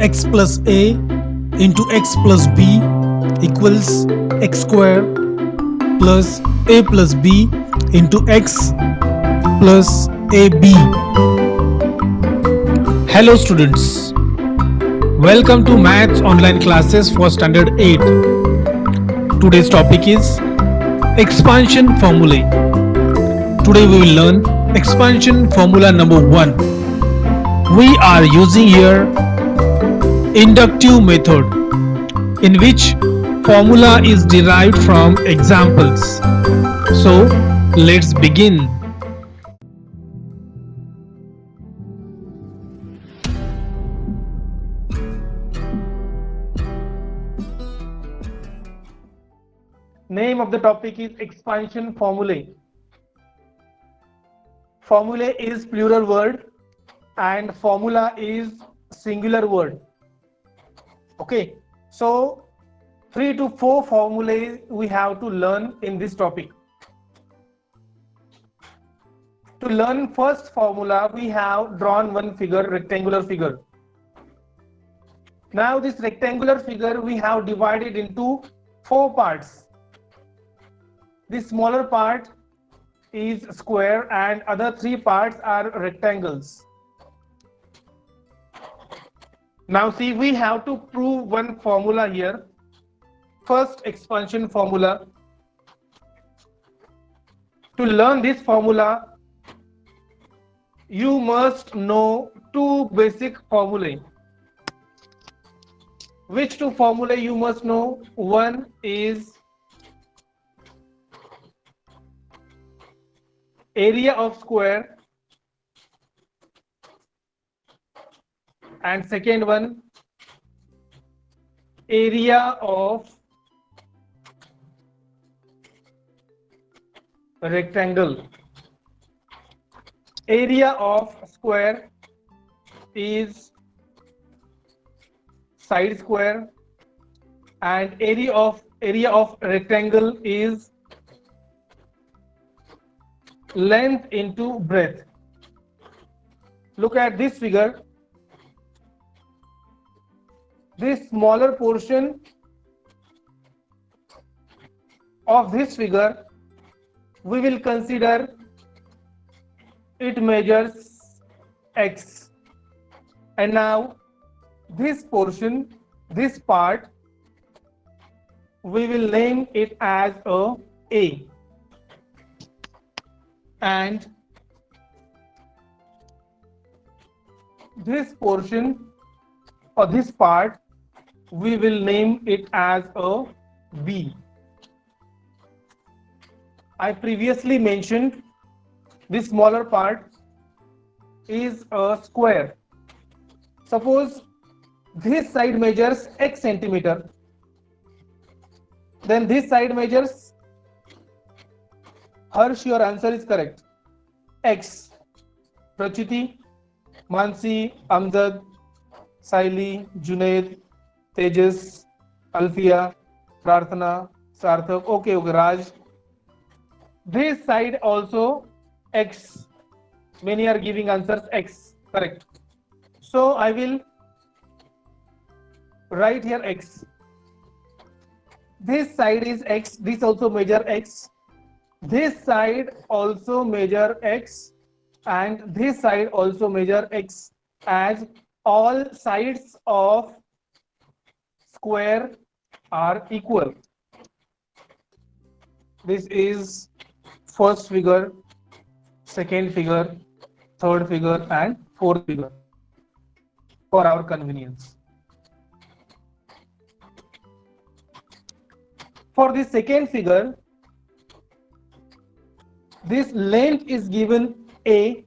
x plus a into x plus b equals x square plus a plus b into x plus ab. Hello students, welcome to Maths online classes for standard 8. Today's topic is expansion formulae. Today we will learn expansion formula number 1. We are using here inductive method in which formula is derived from examples. So let's begin. Name of the topic is expansion formulae. Formulae is plural word and formula is singular word. Okay, so 3 to 4 formulae we have to learn in this topic. To learn first formula, we have drawn one figure, rectangular figure. Now this rectangular figure we have divided into 4 parts. The smaller part is square and other 3 parts are rectangles. Now see, we have to prove one formula here. First expansion formula. To learn this formula, you must know 2 basic formulae. Which 2 formulae you must know? One is area of square and second one area of rectangle. Area of square is side square and area of rectangle is length into breadth. Look at this figure. This smaller portion of this figure, we will consider it measures x. And now this portion, this part, we will name it as A. And this portion or this part, we will name it as B. I previously mentioned this smaller part is a square. Suppose this side measures x centimeter, then this side measures, Harsh, your answer is correct, x. Prachiti, Mansi, Amjad, Saili, Junaid, Tejas, Alfia, Prarthana, Sarthak, okay, Raj. This side also x. Many are giving answers x, correct. So I will write here x. This side is x, this also measure x. This side also measure x and this side also measure x, as all sides of square are equal. This is first figure, second figure, third figure and fourth figure for our convenience. For the second figure, this length is given A,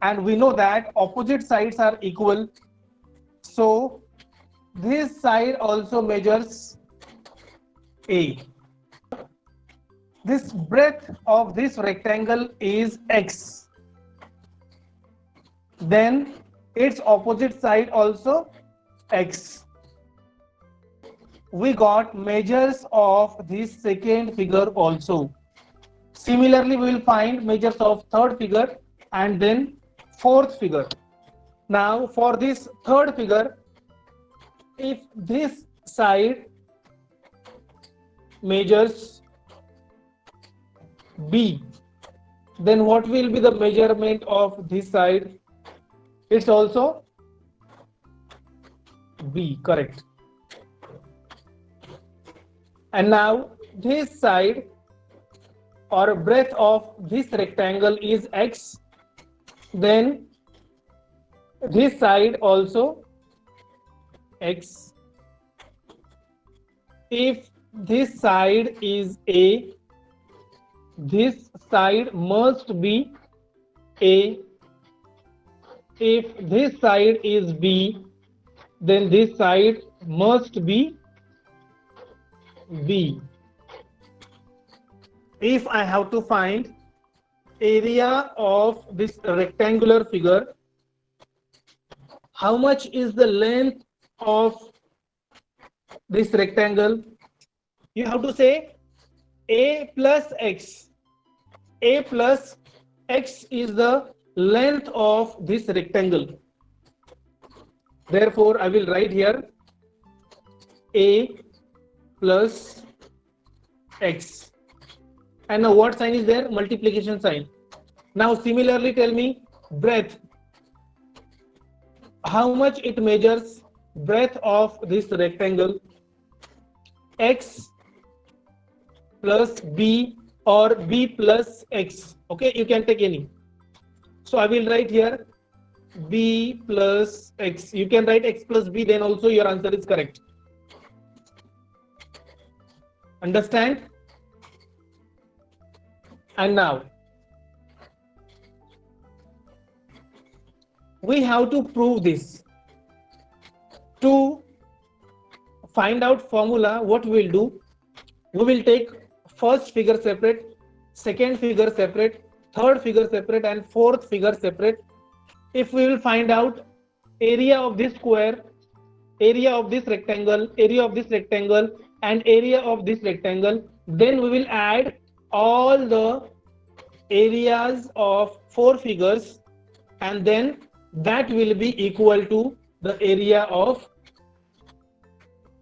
and we know that opposite sides are equal, so this side also measures A. This breadth of this rectangle is x, then its opposite side also x. We got measures of this second figure also. Similarly, we will find measures of third figure and then fourth figure. Now for this third figure, if this side measures B, then what will be the measurement of this side? It's also B, correct. And now this side or breadth of this rectangle is X, then this side also X. If this side is A, this side must be A. If this side is B, then this side must be B. If I have to find area of this rectangular figure, how much is the length of this rectangle? You have to say A plus X. A plus X is the length of this rectangle. Therefore, I will write here A plus X. And now what sign is there? Multiplication sign. Now similarly tell me breadth. How much it measures breadth of this rectangle? X plus B or B plus X. Okay, you can take any. So I will write here B plus X. You can write X plus B, then also your answer is correct. Understand? And now we have to prove this. To find out formula, what we will do, we will take first figure separate, second figure separate, third figure separate, and fourth figure separate. If we will find out area of this square, area of this rectangle, area of this rectangle, and area of this rectangle, then we will add all the areas of four figures, and then that will be equal to the area of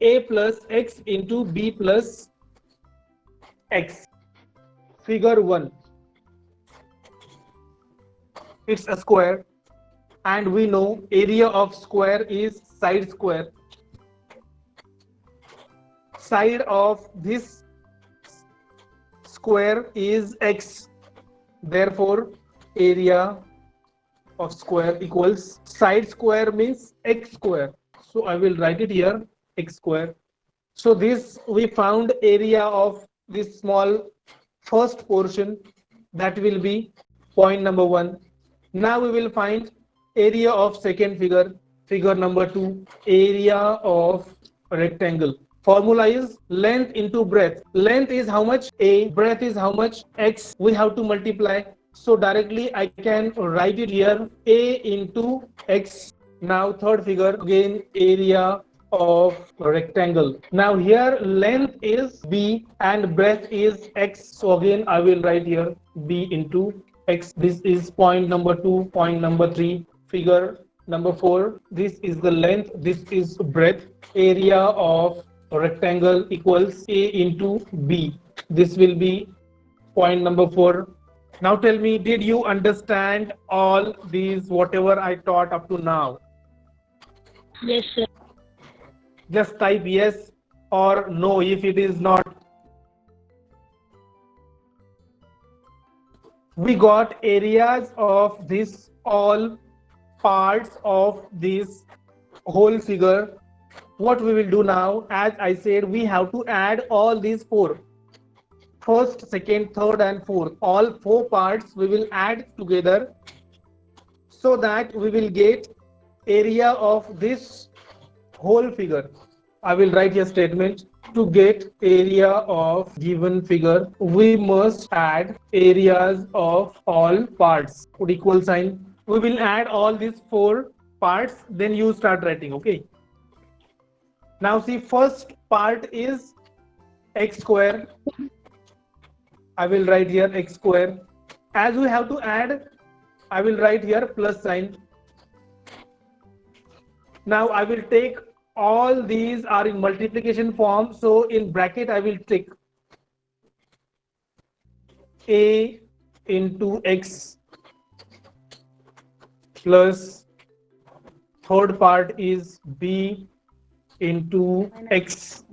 A plus X into B plus X. Figure 1. It's a square, and we know area of square is side square. Side of this square is X. Therefore, area of square equals side square means X square. So I will write it here, X square. So this we found area of this small first portion, that will be point number 1. Now we will find area of second figure, figure number 2, area of rectangle. Formula is length into breadth. Length is how much? A. Breadth is how much? X. We have to multiply. So directly I can write it here, A into X. Now third figure, again area of rectangle. Now here length is B and breadth is X. So again I will write here B into X. This is point number 2, point number 3, figure number 4. This is the length, this is breadth. Area of rectangle equals A into B. This will be point number 4. Now tell me, did you understand all these, whatever I taught up to now? Yes, sir. Just type yes or no if it is not. We got areas of this, all parts of this whole figure. What we will do now, as I said, we have to add all these 4. First, second, third, and fourth. All 4 parts we will add together so that we will get area of this whole figure. I will write a statement. To get area of given figure, we must add areas of all parts. Put equal sign. We will add all these 4 parts, then you start writing, okay? Now see, first part is X square. I will write here X square. As we have to add I will write here plus sign. Now I will take all these are in multiplication form. So in bracket, I will take A into X plus third part is B into X.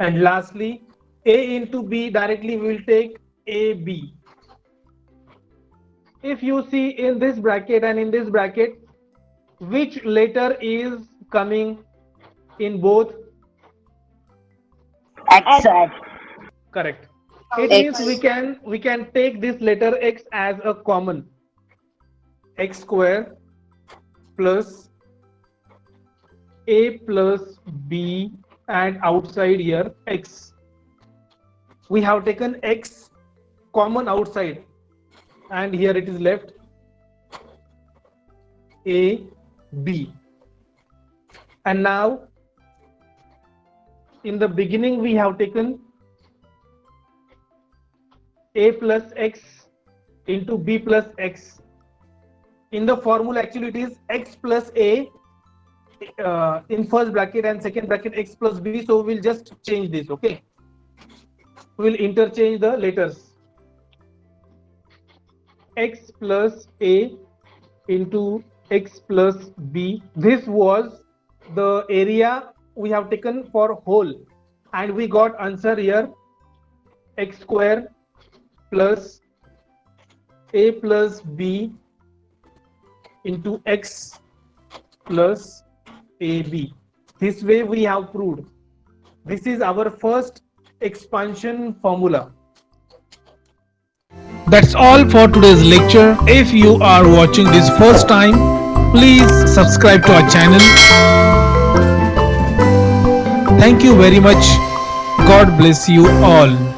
And lastly, A into B directly we will take AB. If you see in this bracket and in this bracket, which letter is coming in both? X. Correct. It X. means we can take this letter X as a common. X square plus A plus B and outside here X. We have taken X common outside and here it is left A B. And now in the beginning we have taken A plus X into B plus X. In the formula actually it is X plus A in first bracket and second bracket X plus B. So we'll just change this, okay? We'll interchange the letters. X plus A into X plus B. This was the area we have taken for whole and we got answer here X square plus A plus B into X plus AB. This way we have proved. This is our first expansion formula. That's all for today's lecture. If you are watching this first time, please subscribe to our channel. Thank you very much. God bless you all.